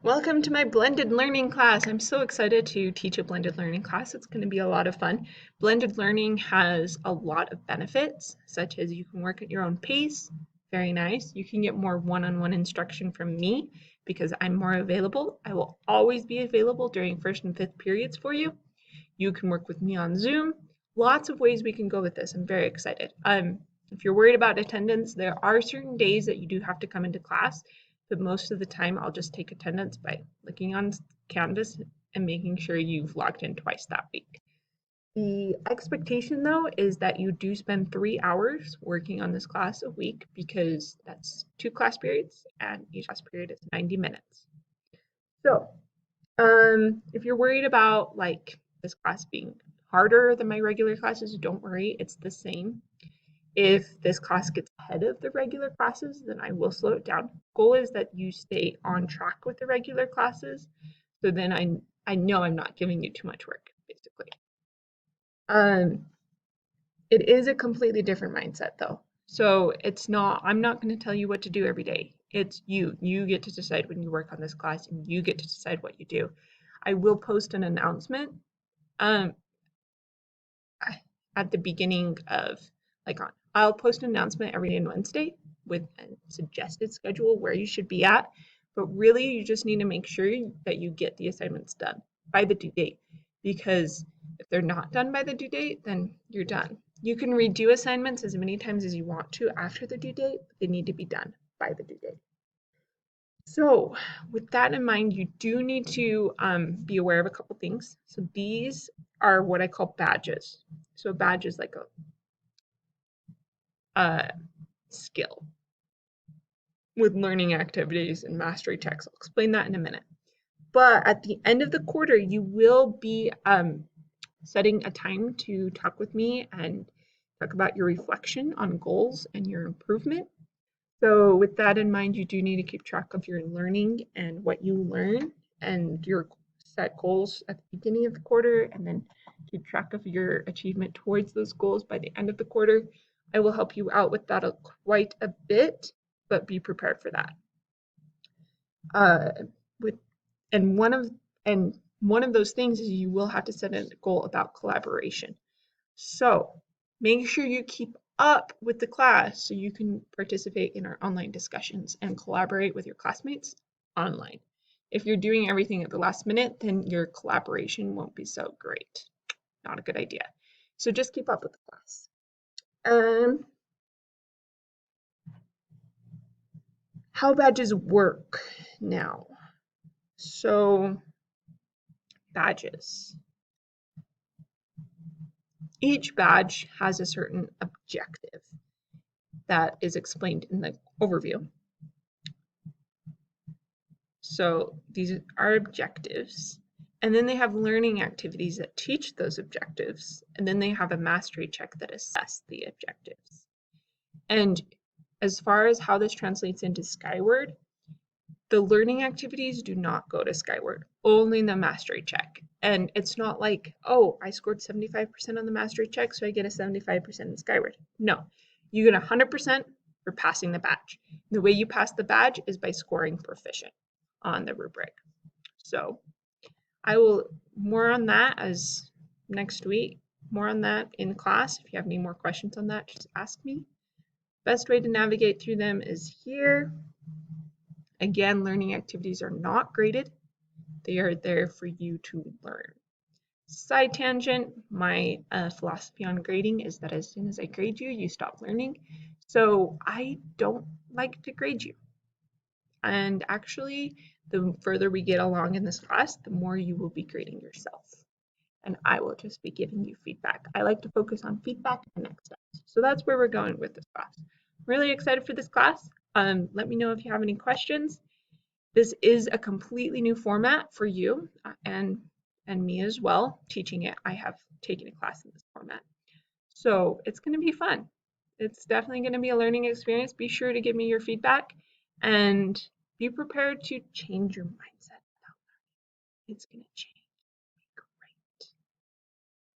Welcome to my blended learning class. I'm so excited to teach a blended learning class. It's going to be a lot of fun. Blended learning has a lot of benefits, such as you can work at your own pace. Very nice. You can get more one-on-one instruction from me because I'm more available. I will always be available during first and fifth periods for you. You can work with me on Zoom. Lots of ways we can go with this. I'm very excited. If you're worried about attendance, there are certain days that you do have to come into class, but most of the time I'll just take attendance by clicking on Canvas and making sure you've logged in twice that week. The expectation, though, is that you do spend 3 hours working on this class a week because that's 2 class periods and each class period is 90 minutes. So, if you're worried about this class being harder than my regular classes, don't worry, it's the same. If this class gets ahead of the regular classes, then I will slow it down. Goal is that you stay on track with the regular classes, so then I know I'm not giving you too much work, basically. It is a completely different mindset though. So I'm not going to tell you what to do every day. It's you. You get to decide when you work on this class and you get to decide what you do. I will post an announcement at the beginning of I'll post an announcement every day on Wednesday with a suggested schedule where you should be at, but really you just need to make sure that you get the assignments done by the due date, because if they're not done by the due date, then you're done. You can redo assignments as many times as you want to after the due date, but they need to be done by the due date. So with that in mind, you do need to be aware of a couple things. So these are what I call badges. So a badge is like a skill with learning activities and mastery checks. I'll explain that in a minute. But at the end of the quarter, you will be setting a time to talk with me and talk about your reflection on goals and your improvement. So with that in mind, you do need to keep track of your learning and what you learn and your set goals at the beginning of the quarter, and then keep track of your achievement towards those goals by the end of the quarter. I will help you out with that quite a bit, but be prepared for that. One of those things is you will have to set a goal about collaboration. So make sure you keep up with the class so you can participate in our online discussions and collaborate with your classmates online. If you're doing everything at the last minute, then your collaboration won't be so great. Not a good idea. So just keep up with the class. How badges work now. So badges. Each badge has a certain objective that is explained in the overview. So these are objectives, and then they have learning activities that teach those objectives, and then they have a mastery check that assess the objectives. And as far as how this translates into Skyward, the learning activities do not go to Skyward, only the mastery check. And it's not like, oh, I scored 75% on the mastery check, so I get a 75% in Skyward. No, you get 100% for passing the badge. The way you pass the badge is by scoring proficient on the rubric. So I will more on that as next week, more on that in class. If you have any more questions on that, just ask me. Best way to navigate through them is here. Again, learning activities are not graded. They are there for you to learn. Side tangent, my philosophy on grading is that as soon as I grade you, you stop learning. So I don't like to grade you. And actually, the further we get along in this class, the more you will be grading yourself. And I will just be giving you feedback. I like to focus on feedback and next steps. So that's where we're going with this class. Really excited for this class. Let me know if you have any questions. This is a completely new format for you and me as well, teaching it. I have taken a class in this format. So it's going to be fun. It's definitely going to be a learning experience. Be sure to give me your feedback and be prepared to change your mindset about learning. It's going to change.